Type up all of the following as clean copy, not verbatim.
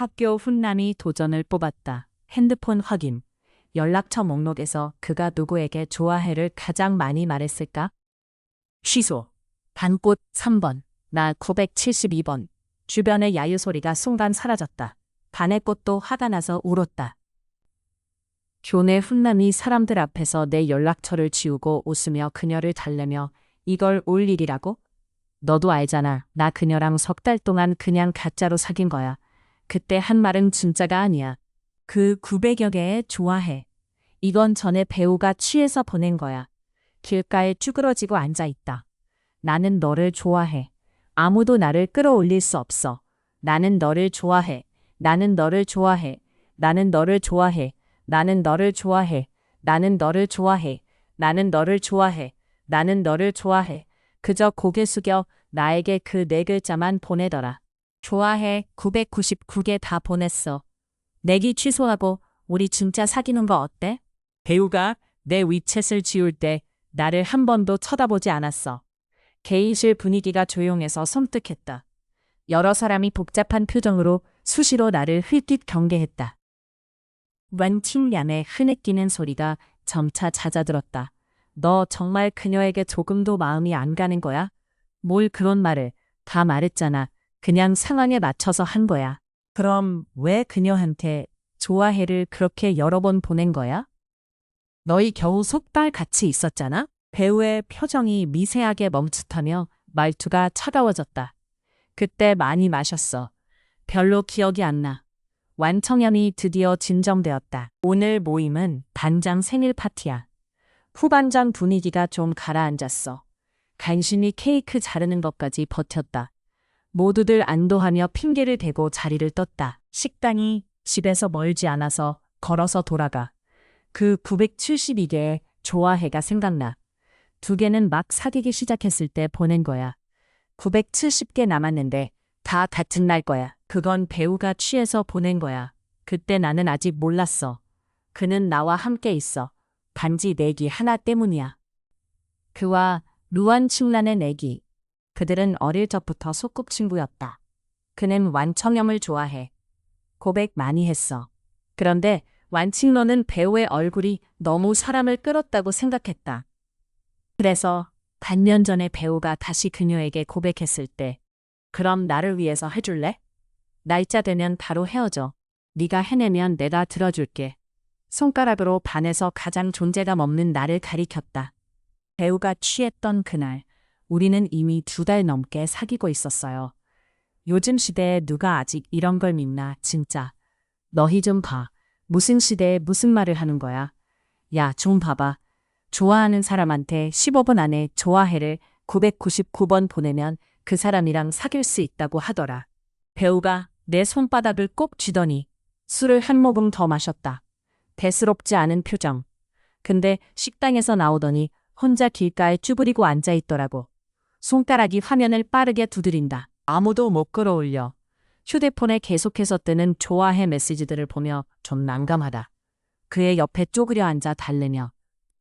학교 훈남이 도전을 뽑았다. 핸드폰 확인. 연락처 목록에서 그가 누구에게 좋아해를 가장 많이 말했을까? 취소. 단꽃 3번. 나 972번. 주변의 야유 소리가 순간 사라졌다. 반의 꽃도 화가 나서 울었다. 교내 훈남이 사람들 앞에서 내 연락처를 지우고 웃으며 그녀를 달래며 이걸 올 일이라고? 너도 알잖아. 나 그녀랑 석 달 동안 그냥 가짜로 사귄 거야. 그때 한 말은 진짜가 아니야. 그 900여 개의 좋아해. 이건 전에 배우가 취해서 보낸 거야. 길가에 쭈그러지고 앉아있다. 나는 너를 좋아해. 아무도 나를 끌어올릴 수 없어. 나는 너를 좋아해. 나는 너를 좋아해. 나는 너를 좋아해. 나는 너를 좋아해. 나는 너를 좋아해. 나는 너를 좋아해. 나는 너를 좋아해. 그저 고개 숙여 나에게 그 네 글자만 보내더라. 좋아해 999개 다 보냈어. 내기 취소하고 우리 진짜 사귀는 거 어때? 배우가 내 위챗을 지울 때 나를 한 번도 쳐다보지 않았어. 개의실 분위기가 조용해서 섬뜩했다. 여러 사람이 복잡한 표정으로 수시로 나를 힐끗 경계했다. 완칭량의 흐느끼는 소리가 점차 잦아들었다. 너 정말 그녀에게 조금도 마음이 안 가는 거야? 뭘 그런 말을. 다 말했잖아. 그냥 상황에 맞춰서 한 거야. 그럼 왜 그녀한테 좋아해를 그렇게 여러 번 보낸 거야? 너희 겨우 석 달 같이 있었잖아? 배우의 표정이 미세하게 멈칫하며 말투가 차가워졌다. 그때 많이 마셨어. 별로 기억이 안 나. 완청염이 드디어 진정되었다. 오늘 모임은 반장 생일 파티야. 후반전 분위기가 좀 가라앉았어. 간신히 케이크 자르는 것까지 버텼다. 모두들 안도하며 핑계를 대고 자리를 떴다. 식당이 집에서 멀지 않아서 걸어서 돌아가. 그 972개의 좋아해가 생각나. 2개는 막 사귀기 시작했을 때 보낸 거야. 970개 남았는데 다 같은 날 거야. 그건 배우가 취해서 보낸 거야. 그때 나는 아직 몰랐어. 그는 나와 함께 있어. 단지 내기 하나 때문이야. 그와 루안칭란의 내기. 그들은 어릴 적부터 소꿉친구였다. 그는 완청염을 좋아해. 고백 많이 했어. 그런데 완칭러는 배우의 얼굴이 너무 사람을 끌었다고 생각했다. 그래서 반년 전에 배우가 다시 그녀에게 고백했을 때 그럼 나를 위해서 해줄래? 날짜 되면 바로 헤어져. 네가 해내면 내가 들어줄게. 손가락으로 반에서 가장 존재감 없는 나를 가리켰다. 배우가 취했던 그날 우리는 이미 2달 넘게 사귀고 있었어요. 요즘 시대에 누가 아직 이런 걸 믿나 진짜. 너희 좀 봐. 무슨 시대에 무슨 말을 하는 거야. 야, 좀 봐봐. 좋아하는 사람한테 15분 안에 좋아해를 999번 보내면 그 사람이랑 사귈 수 있다고 하더라. 배우가 내 손바닥을 꼭 쥐더니 술을 한 모금 더 마셨다. 대수롭지 않은 표정. 근데 식당에서 나오더니 혼자 길가에 쭈그리고 앉아있더라고. 손가락이 화면을 빠르게 두드린다. 아무도 못 끌어올려. 휴대폰에 계속해서 뜨는 좋아해 메시지들을 보며 좀 난감하다. 그의 옆에 쪼그려 앉아 달래며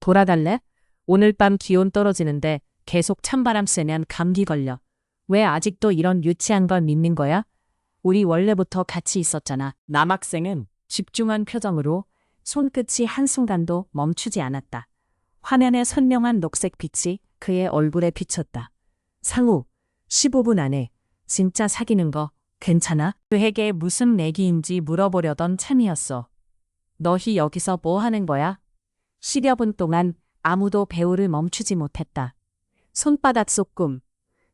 돌아달래? 오늘 밤 기온 떨어지는데 계속 찬바람 쐬면 감기 걸려. 왜 아직도 이런 유치한 걸 믿는 거야? 우리 원래부터 같이 있었잖아. 남학생은 집중한 표정으로 손끝이 한순간도 멈추지 않았다. 화면에 선명한 녹색 빛이 그의 얼굴에 비쳤다. 상우, 15분 안에 진짜 사귀는 거 괜찮아? 그에게 무슨 내기인지 물어보려던 참이었어. 너희 여기서 뭐 하는 거야? 10여 분 동안 아무도 배우를 멈추지 못했다. 손바닥 속 꿈.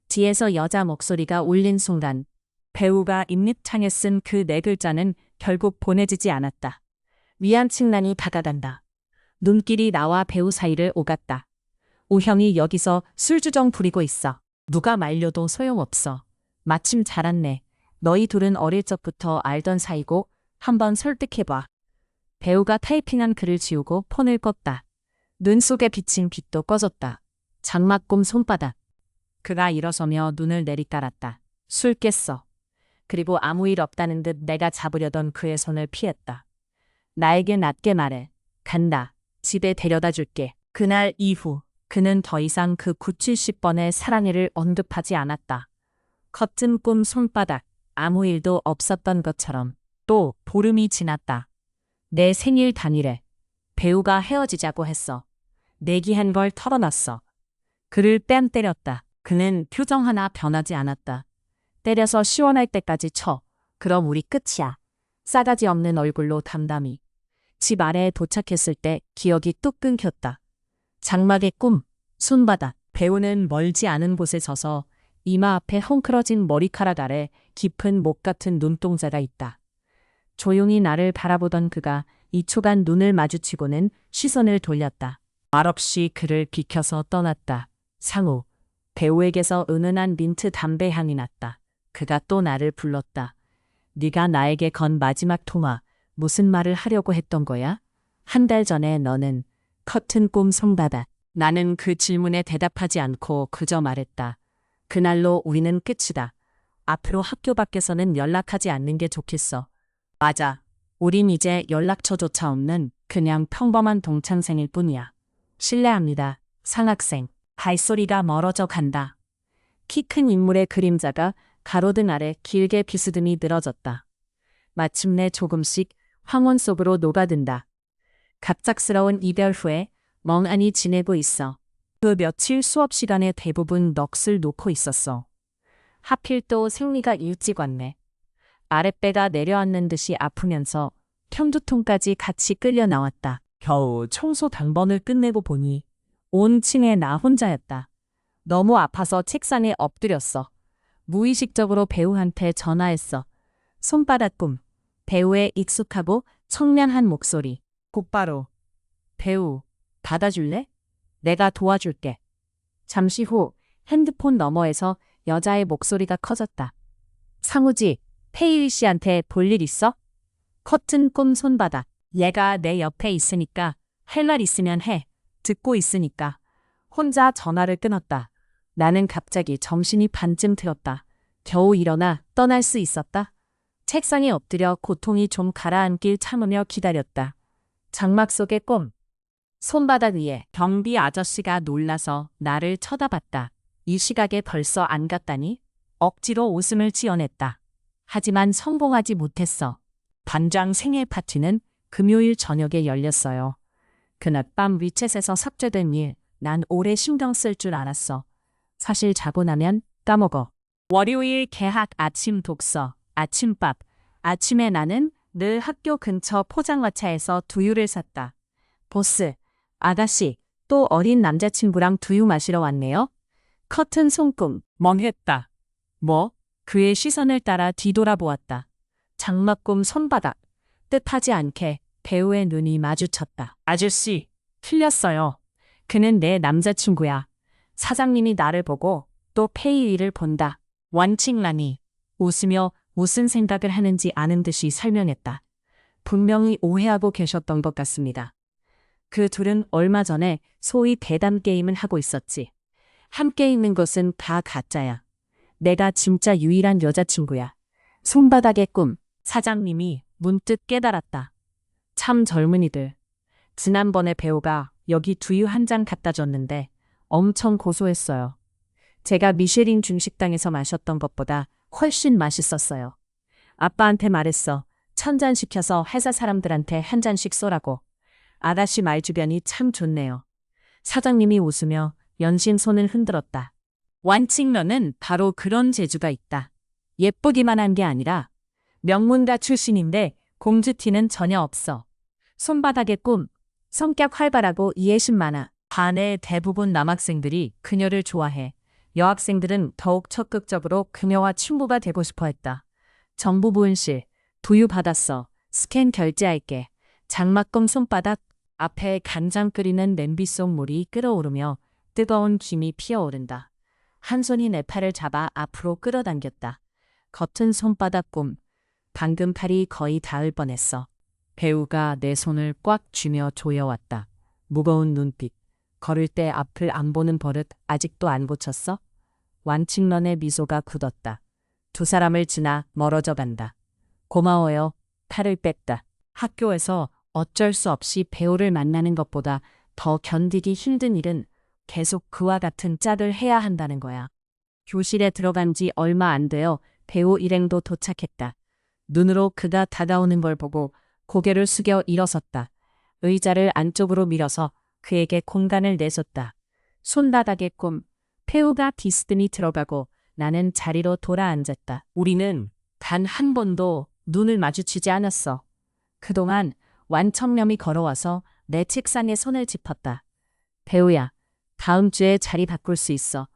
뒤에서 여자 목소리가 울린 순간 배우가 입립창에 쓴 그 네 글자는 결국 보내지지 않았다. 위안칭란이 다가간다. 눈길이 나와 배우 사이를 오갔다. 우형이 여기서 술주정 부리고 있어. 누가 말려도 소용없어. 마침 잘 왔네. 너희 둘은 어릴 적부터 알던 사이고 한번 설득해봐. 배우가 타이핑한 글을 지우고 폰을 껐다. 눈 속에 비친 빛도 꺼졌다. 장막곰 손바닥. 그가 일어서며 눈을 내리깔았다. 술 깼어. 그리고 아무 일 없다는 듯 내가 잡으려던 그의 손을 피했다. 나에게 낮게 말해. 간다. 집에 데려다 줄게. 그날 이후 그는 더 이상 그 970번의 사랑해를 언급하지 않았다. 커튼 꿈 손바닥. 아무 일도 없었던 것처럼. 또 보름이 지났다. 내 생일 당일에 배우가 헤어지자고 했어. 내기한 걸 털어놨어. 그를 뺨 때렸다. 그는 표정 하나 변하지 않았다. 때려서 시원할 때까지 쳐. 그럼 우리 끝이야. 싸가지 없는 얼굴로 담담히. 집 아래에 도착했을 때 기억이 뚝 끊겼다. 장막의 꿈, 손바닥. 배우는 멀지 않은 곳에 서서 이마 앞에 헝클어진 머리카락 아래 깊은 목 같은 눈동자가 있다. 조용히 나를 바라보던 그가 2초간 눈을 마주치고는 시선을 돌렸다. 말없이 그를 비켜서 떠났다. 상우, 배우에게서 은은한 민트 담배 향이 났다. 그가 또 나를 불렀다. 네가 나에게 건 마지막 통화, 무슨 말을 하려고 했던 거야? 한 달 전에 너는 커튼 꿈 손바닥. 나는 그 질문에 대답하지 않고 그저 말했다. 그날로 우리는 끝이다. 앞으로 학교 밖에서는 연락하지 않는 게 좋겠어. 맞아. 우린 이제 연락처조차 없는 그냥 평범한 동창생일 뿐이야. 실례합니다. 상학생. 발소리가 멀어져 간다. 키 큰 인물의 그림자가 가로등 아래 길게 비스듬히 늘어졌다. 마침내 조금씩 황혼 속으로 녹아든다. 갑작스러운 이별 후에 멍하니 지내고 있어. 그 며칠 수업 시간에 대부분 넋을 놓고 있었어. 하필 또 생리가 일찍 왔네. 아랫배가 내려앉는 듯이 아프면서 편두통까지 같이 끌려 나왔다. 겨우 청소 당번을 끝내고 보니 온 층에 나 혼자였다. 너무 아파서 책상에 엎드렸어. 무의식적으로 배우한테 전화했어. 손바닥 꿈. 배우의 익숙하고 청량한 목소리. 곧바로. 배우, 받아줄래? 내가 도와줄게. 잠시 후 핸드폰 너머에서 여자의 목소리가 커졌다. 상우지, 태희 씨한테 볼 일 있어? 커튼 꿈 손바닥. 얘가 내 옆에 있으니까 할 말 있으면 해. 듣고 있으니까. 혼자 전화를 끊었다. 나는 갑자기 정신이 반쯤 들었다. 겨우 일어나 떠날 수 있었다. 책상에 엎드려 고통이 좀 가라앉길 참으며 기다렸다. 장막 속의 꿈. 손바닥 위에 경비 아저씨가 놀라서 나를 쳐다봤다. 이 시각에 벌써 안 갔다니? 억지로 웃음을 지어냈다. 하지만 성공하지 못했어. 반장 생일 파티는 금요일 저녁에 열렸어요. 그날 밤 위챗에서 삭제된 일, 난 오래 신경 쓸 줄 알았어. 사실 자고 나면 까먹어. 월요일 개학 아침 독서, 아침밥. 아침에 나는 늘 학교 근처 포장마차에서 두유를 샀다. 보스, 아가씨, 또 어린 남자친구랑 두유 마시러 왔네요. 커튼 손꿈, 멍했다. 뭐? 그의 시선을 따라 뒤돌아보았다. 장막꿈 손바닥. 뜻하지 않게 배우의 눈이 마주쳤다. 아저씨, 틀렸어요. 그는 내 남자친구야. 사장님이 나를 보고 또 페이를 본다. 완칭란이 웃으며 무슨 생각을 하는지 아는 듯이 설명했다. 분명히 오해하고 계셨던 것 같습니다. 그 둘은 얼마 전에 소위 대담 게임을 하고 있었지. 함께 있는 것은 다 가짜야. 내가 진짜 유일한 여자친구야. 손바닥의 꿈. 사장님이 문득 깨달았다. 참 젊은이들. 지난번에 배우가 여기 두유 한 잔 갖다 줬는데 엄청 고소했어요. 제가 미쉐린 중식당에서 마셨던 것보다 훨씬 맛있었어요. 아빠한테 말했어. 1000잔 시켜서 회사 사람들한테 한 잔씩 쏘라고. 아가씨 말 주변이 참 좋네요. 사장님이 웃으며 연신 손을 흔들었다. 완칭러는 바로 그런 재주가 있다. 예쁘기만 한 게 아니라 명문가 출신인데 공주티는 전혀 없어. 손바닥의 꿈. 성격 활발하고 이해심 많아. 반의 대부분 남학생들이 그녀를 좋아해. 여학생들은 더욱 적극적으로 그녀와 친구가 되고 싶어 했다. 정보 부은실. 두유 받았어. 스캔 결제할게. 장막꿈 손바닥. 앞에 간장 끓이는 냄비 속 물이 끓어오르며 뜨거운 김이 피어오른다. 한 손이 내 팔을 잡아 앞으로 끌어당겼다. 겉은 손바닥 꿈. 방금 팔이 거의 닿을 뻔했어. 배우가 내 손을 꽉 쥐며 조여왔다. 무거운 눈빛. 걸을 때 앞을 안 보는 버릇 아직도 안 고쳤어? 완칭런의 미소가 굳었다. 두 사람을 지나 멀어져 간다. 고마워요. 팔을 뺐다. 학교에서 어쩔 수 없이 배우를 만나는 것보다 더 견디기 힘든 일은 계속 그와 같은 짝을 해야 한다는 거야. 교실에 들어간 지 얼마 안 되어 배우 일행도 도착했다. 눈으로 그가 다가오는 걸 보고 고개를 숙여 일어섰다. 의자를 안쪽으로 밀어서 그에게 공간을 내줬다. 손바닥의 꿈. 폐우가 비스듬히 들어가고 나는 자리로 돌아앉았다. 우리는 단 한 번도 눈을 마주치지 않았어. 그동안 완청렴이 걸어와서 내 책상에 손을 짚었다. 배우야, 다음 주에 자리 바꿀 수 있어.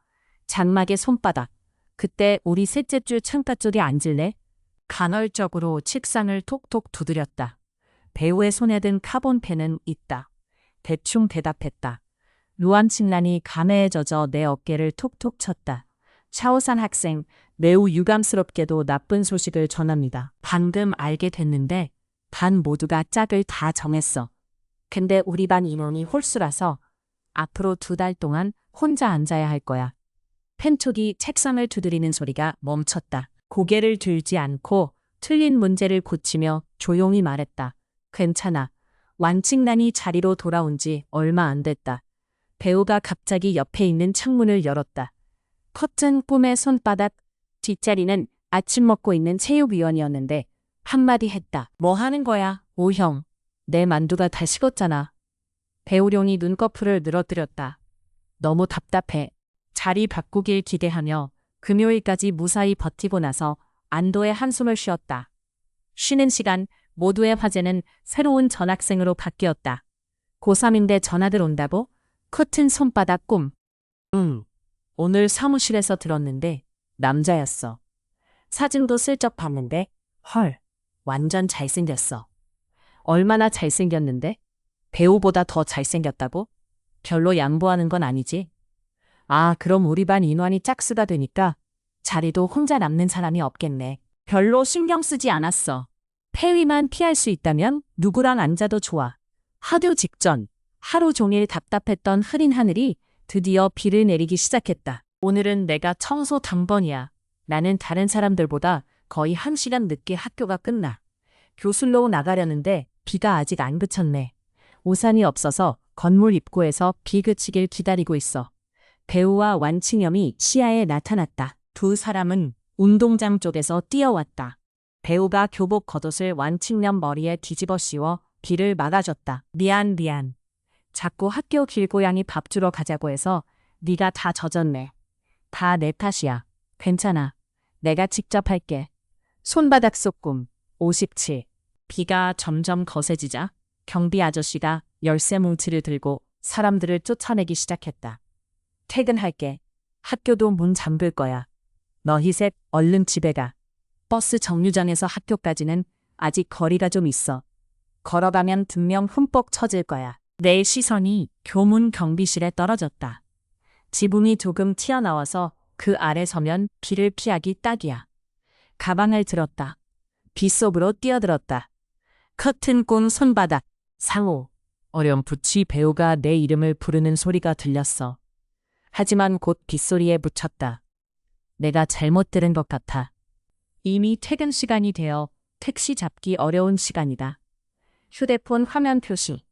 장막의 손바닥. 그때 우리 셋째 줄 창가 쪽에 앉을래? 간헐적으로 책상을 톡톡 두드렸다. 배우의 손에 든 카본펜은 있다. 대충 대답했다. 루안칭란이 감회에 젖어 내 어깨를 톡톡 쳤다. 차오산 학생, 매우 유감스럽게도 나쁜 소식을 전합니다. 방금 알게 됐는데 반 모두가 짝을 다 정했어. 근데 우리 반 인원이 홀수라서 앞으로 2달 동안 혼자 앉아야 할 거야. 펜촉이 책상을 두드리는 소리가 멈췄다. 고개를 들지 않고 틀린 문제를 고치며 조용히 말했다. 괜찮아. 완칭란이 자리로 돌아온 지 얼마 안 됐다. 배우가 갑자기 옆에 있는 창문을 열었다. 커튼 꿈의 손바닥. 뒷자리는 아침 먹고 있는 체육위원이었는데 한마디 했다. 뭐 하는 거야, 오형. 내 만두가 다 식었잖아. 배우룡이 눈꺼풀을 늘어뜨렸다. 너무 답답해. 자리 바꾸길 기대하며 금요일까지 무사히 버티고 나서 안도의 한숨을 쉬었다. 쉬는 시간 모두의 화제는 새로운 전학생으로 바뀌었다. 고3인데 전학을 온다고? 커튼 손바닥 꿈. 응. 오늘 사무실에서 들었는데 남자였어. 사진도 슬쩍 봤는데 헐, 완전 잘생겼어. 얼마나 잘생겼는데? 배우보다 더 잘생겼다고? 별로 양보하는 건 아니지? 아, 그럼 우리 반 인원이 짝수가 되니까 자리도 혼자 남는 사람이 없겠네. 별로 신경 쓰지 않았어. 폐위만 피할 수 있다면 누구랑 앉아도 좋아. 하루 직전, 하루 종일 답답했던 흐린 하늘이 드디어 비를 내리기 시작했다. 오늘은 내가 청소 당번이야. 나는 다른 사람들보다 거의 1시간 늦게 학교가 끝나. 교실로 나가려는데 비가 아직 안 그쳤네. 우산이 없어서 건물 입구에서 비 그치길 기다리고 있어. 배우와 완칭염이 시야에 나타났다. 2 사람은 운동장 쪽에서 뛰어왔다. 배우가 교복 겉옷을 완칭염 머리에 뒤집어 씌워 비를 막아줬다. 미안. 자꾸 학교 길고양이 밥 주러 가자고 해서 네가 다 젖었네. 다 내 탓이야. 괜찮아. 내가 직접 할게. 손바닥 속 꿈. 57. 비가 점점 거세지자 경비 아저씨가 열쇠 뭉치를 들고 사람들을 쫓아내기 시작했다. 퇴근할게. 학교도 문 잠글 거야. 너 희색 얼른 집에 가. 버스 정류장에서 학교까지는 아직 거리가 좀 있어. 걸어가면 분명 흠뻑 처질 거야. 내 시선이 교문 경비실에 떨어졌다. 지붕이 조금 튀어나와서 그 아래 서면 비를 피하기 딱이야. 가방을 들었다. 빗속으로 뛰어들었다. 커튼 꾼 손바닥. 상호. 어렴풋이 배우가 내 이름을 부르는 소리가 들렸어. 하지만 곧 빗소리에 묻혔다. 내가 잘못 들은 것 같아. 이미 퇴근 시간이 되어 택시 잡기 어려운 시간이다. 휴대폰 화면 표시.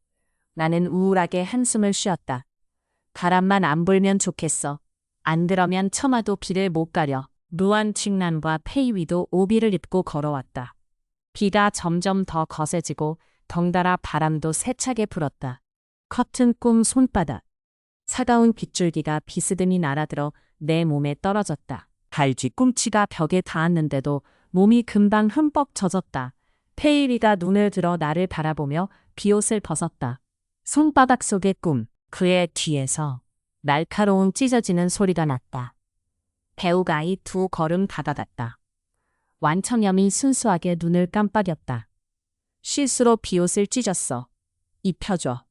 나는 우울하게 한숨을 쉬었다. 바람만 안 불면 좋겠어. 안 들어면 처마도 비를 못 가려. 루안칭란과 페이위도 오비를 입고 걸어왔다. 비가 점점 더 거세지고 덩달아 바람도 세차게 불었다. 커튼 꿈 손바닥. 차가운 빗줄기가 비스듬히 날아들어 내 몸에 떨어졌다. 발 뒤꿈치가 벽에 닿았는데도 몸이 금방 흠뻑 젖었다. 페이위가 눈을 들어 나를 바라보며 비옷을 벗었다. 손바닥 속의 꿈. 그의 뒤에서 날카로운 찢어지는 소리가 났다. 배우가 2 걸음 다가갔다. 완청염이 순수하게 눈을 깜빡였다. 실수로 비옷을 찢었어. 입혀줘.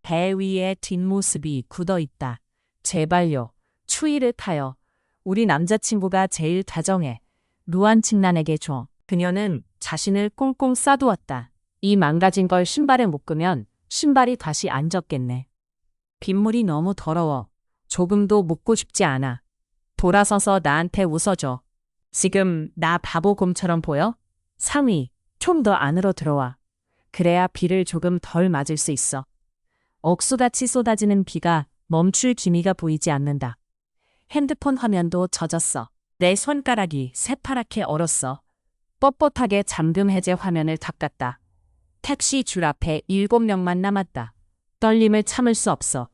배 위에 뒷모습이 굳어있다. 제발요. 추위를 타요. 우리 남자친구가 제일 다정해. 루안칭란에게 줘. 그녀는 자신을 꽁꽁 싸두었다. 이 망가진 걸 신발에 묶으면 신발이 다시 안 젖겠네. 빗물이 너무 더러워. 조금도 묻고 싶지 않아. 돌아서서 나한테 웃어줘. 지금 나 바보곰처럼 보여? 상위, 좀 더 안으로 들어와. 그래야 비를 조금 덜 맞을 수 있어. 억수같이 쏟아지는 비가 멈출 기미가 보이지 않는다. 핸드폰 화면도 젖었어. 내 손가락이 새파랗게 얼었어. 뻣뻣하게 잠금 해제 화면을 닦았다. 택시 줄 앞에 7명만 남았다. 떨림을 참을 수 없어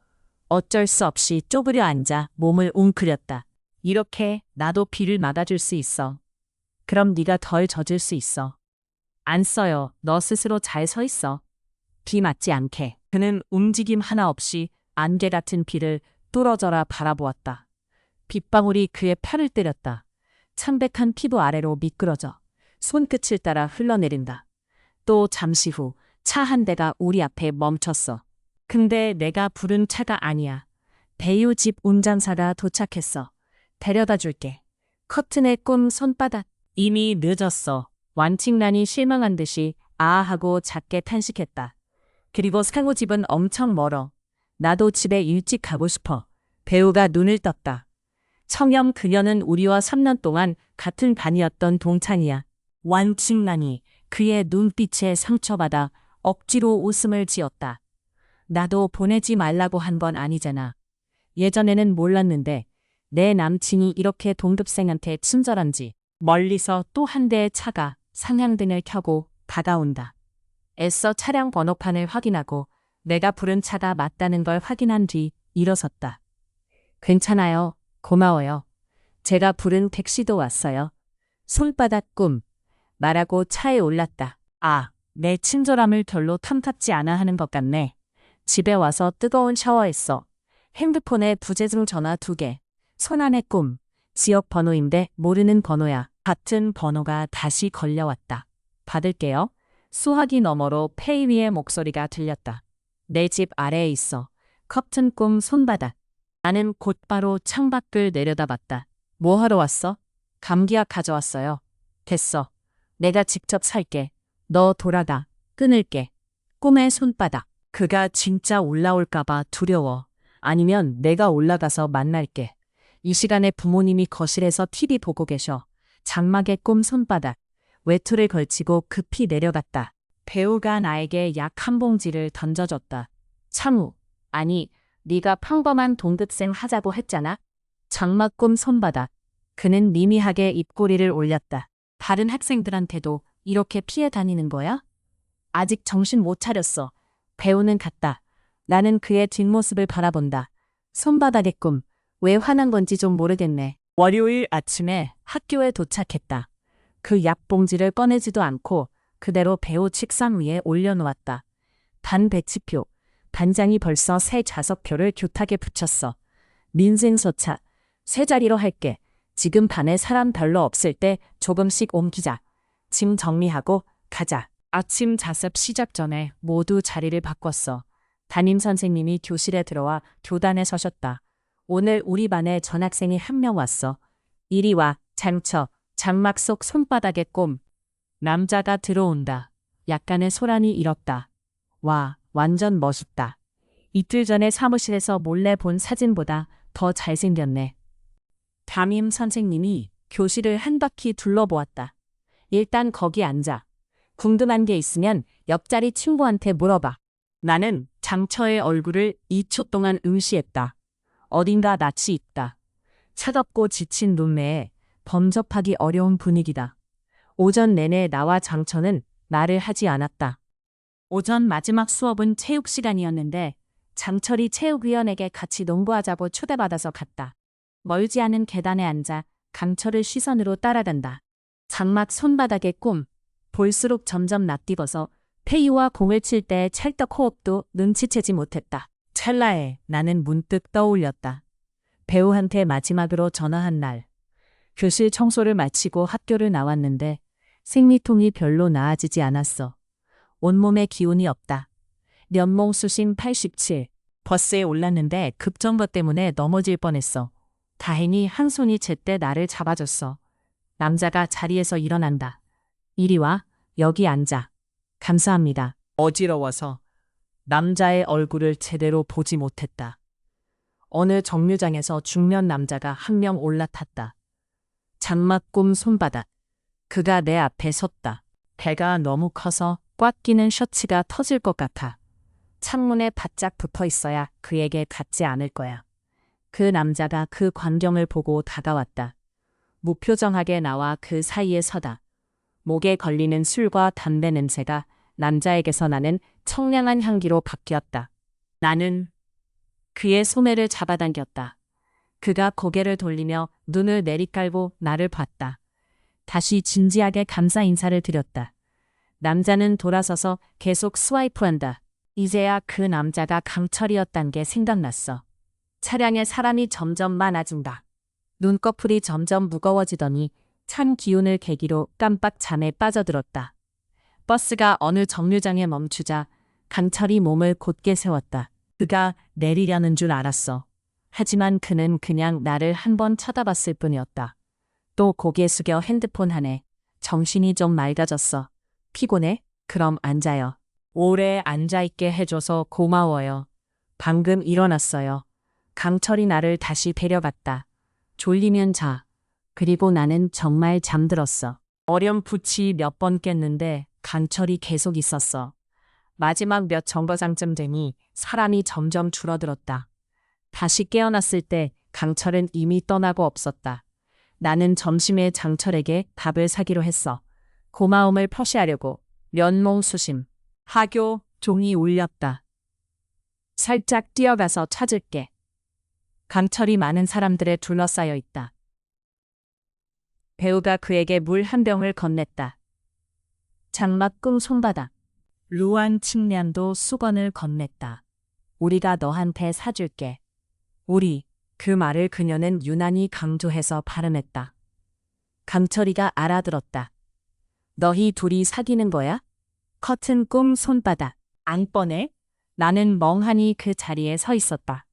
어쩔 수 없이 쪼그려 앉아 몸을 웅크렸다. 이렇게 나도 비를 막아줄 수 있어. 그럼 네가 덜 젖을 수 있어. 안 써요. 너 스스로 잘 서 있어. 비 맞지 않게. 그는 움직임 하나 없이 안개 같은 비를 뚫어져라 바라보았다. 빗방울이 그의 팔을 때렸다. 창백한 피부 아래로 미끄러져 손끝을 따라 흘러내린다. 또 잠시 후 차 한 대가 우리 앞에 멈췄어. 근데 내가 부른 차가 아니야. 배우 집 운전사가 도착했어. 데려다 줄게. 커튼의 꿈 손바닥. 이미 늦었어. 완칭란이 실망한 듯이 아하고 작게 탄식했다. 그리고 상우 집은 엄청 멀어. 나도 집에 일찍 가고 싶어. 배우가 눈을 떴다. 청렴 그녀는 우리와 3년 동안 같은 반이었던 동창이야. 완칭란이 그의 눈빛에 상처받아 억지로 웃음을 지었다. 나도 보내지 말라고 한 건 아니잖아. 예전에는 몰랐는데 내 남친이 이렇게 동급생한테 친절한지. 멀리서 또 한 대의 차가 상향등을 켜고 다가온다. 애써 차량 번호판을 확인하고 내가 부른 차가 맞다는 걸 확인한 뒤 일어섰다. 괜찮아요. 고마워요. 제가 부른 택시도 왔어요. 손바닥 꿈. 말하고 차에 올랐다. 아, 내 친절함을 별로 탐탁지 않아 하는 것 같네. 집에 와서 뜨거운 샤워했어. 핸드폰에 부재중 전화 2개. 손안의 꿈. 지역 번호인데 모르는 번호야. 같은 번호가 다시 걸려왔다. 받을게요. 수화기 너머로 페이위의 목소리가 들렸다. 내 집 아래에 있어. 커튼 꿈 손바닥. 나는 곧바로 창밖을 내려다봤다. 뭐 하러 왔어? 감기약 가져왔어요. 됐어. 내가 직접 살게. 너 돌아가. 끊을게. 꿈의 손바닥. 그가 진짜 올라올까봐 두려워. 아니면 내가 올라가서 만날게. 이 시간에 부모님이 거실에서 TV 보고 계셔. 장막의 꿈 손바닥. 외투를 걸치고 급히 내려갔다. 배우가 나에게 약 한 봉지를 던져줬다. 창우. 아니, 네가 평범한 동급생 하자고 했잖아. 장막 꿈 손바닥. 그는 미미하게 입꼬리를 올렸다. 다른 학생들한테도 이렇게 피해 다니는 거야? 아직 정신 못 차렸어. 배우는 갔다. 나는 그의 뒷모습을 바라본다. 손바닥의 꿈. 왜 화난 건지 좀 모르겠네. 월요일 아침에 학교에 도착했다. 그 약봉지를 꺼내지도 않고 그대로 배우 책상 위에 올려놓았다. 단 배치표. 반장이 벌써 새 좌석표를 교탁에 붙였어. 민생서차. 세 자리로 할게. 지금 반에 사람 별로 없을 때 조금씩 옮기자. 짐 정리하고 가자. 아침 자습 시작 전에 모두 자리를 바꿨어. 담임선생님이 교실에 들어와 교단에 서셨다. 오늘 우리 반에 전학생이 한 명 왔어. 이리 와, 장처. 장막 속 손바닥의 꿈. 남자가 들어온다. 약간의 소란이 일었다. 와, 완전 멋있다. 이틀 전에 사무실에서 몰래 본 사진보다 더 잘생겼네. 담임 선생님이 교실을 한 바퀴 둘러보았다. 일단 거기 앉아. 궁금한 게 있으면 옆자리 친구한테 물어봐. 나는 장처의 얼굴을 2초 동안 응시했다. 어딘가 낯이 있다. 차갑고 지친 눈매에 범접하기 어려운 분위기다. 오전 내내 나와 장처는 말을 하지 않았다. 오전 마지막 수업은 체육 시간이었는데 장철이 체육위원에게 같이 농구하자고 초대받아서 갔다. 멀지 않은 계단에 앉아 강철을 시선으로 따라간다. 장막 손바닥의 꿈. 볼수록 점점 낯익어서 페이와 공을 칠 때 찰떡 호흡도 눈치채지 못했다. 찰나에 나는 문득 떠올렸다. 배우한테 마지막으로 전화한 날. 교실 청소를 마치고 학교를 나왔는데 생리통이 별로 나아지지 않았어. 온몸에 기운이 없다. 면목 수심 87. 버스에 올랐는데 급정거 때문에 넘어질 뻔했어. 다행히 한 손이 제때 나를 잡아줬어. 남자가 자리에서 일어난다. 이리 와, 여기 앉아. 감사합니다. 어지러워서 남자의 얼굴을 제대로 보지 못했다. 어느 정류장에서 중년 남자가 한 명 올라탔다. 장막 꿈 손바닥. 그가 내 앞에 섰다. 배가 너무 커서 꽉 끼는 셔츠가 터질 것 같아. 창문에 바짝 붙어 있어야 그에게 닿지 않을 거야. 그 남자가 그 광경을 보고 다가왔다. 무표정하게 나와 그 사이에 서다. 목에 걸리는 술과 담배 냄새가 남자에게서 나는 청량한 향기로 바뀌었다. 나는 그의 소매를 잡아당겼다. 그가 고개를 돌리며 눈을 내리깔고 나를 봤다. 다시 진지하게 감사 인사를 드렸다. 남자는 돌아서서 계속 스와이프한다. 이제야 그 남자가 강철이었단 게 생각났어. 차량에 사람이 점점 많아진다. 눈꺼풀이 점점 무거워지더니 찬 기운을 계기로 깜빡 잠에 빠져들었다. 버스가 어느 정류장에 멈추자 강철이 몸을 곧게 세웠다. 그가 내리려는 줄 알았어. 하지만 그는 그냥 나를 한 번 쳐다봤을 뿐이었다. 또 고개 숙여 핸드폰 하네. 정신이 좀 맑아졌어. 피곤해? 그럼 앉아요. 오래 앉아있게 해줘서 고마워요. 방금 일어났어요. 강철이 나를 다시 데려갔다. 졸리면 자. 그리고 나는 정말 잠들었어. 어렴풋이 몇 번 깼는데 강철이 계속 있었어. 마지막 몇 정거장쯤 되니 사람이 점점 줄어들었다. 다시 깨어났을 때 강철은 이미 떠나고 없었다. 나는 점심에 장철에게 밥을 사기로 했어. 고마움을 표시하려고. 면몽수심. 하교 종이 울렸다. 살짝 뛰어가서 찾을게. 강철이 많은 사람들에 둘러싸여 있다. 배우가 그에게 물 한 병을 건넸다. 장막꿈 손바닥. 루안 칭량도 수건을 건넸다. 우리가 너한테 사줄게. 우리. 그 말을 그녀는 유난히 강조해서 발음했다. 강철이가 알아들었다. 너희 둘이 사귀는 거야? 커튼 꿈 손바닥. 안 뻔해? 나는 멍하니 그 자리에 서 있었다.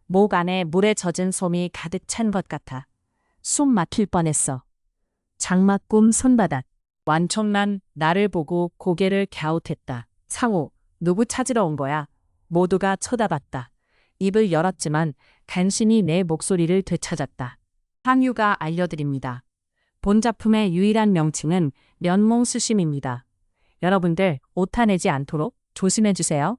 목 안에 물에 젖은 솜이 가득 찬 것 같아. 숨 막힐 뻔했어. 장막꿈 손바닥. 완청난 나를 보고 고개를 갸웃했다. 상호, 누구 찾으러 온 거야? 모두가 쳐다봤다. 입을 열었지만 간신히 내 목소리를 되찾았다. 황유가 알려드립니다. 본 작품의 유일한 명칭은 면몽수심입니다. 여러분들 오타 내지 않도록 조심해주세요.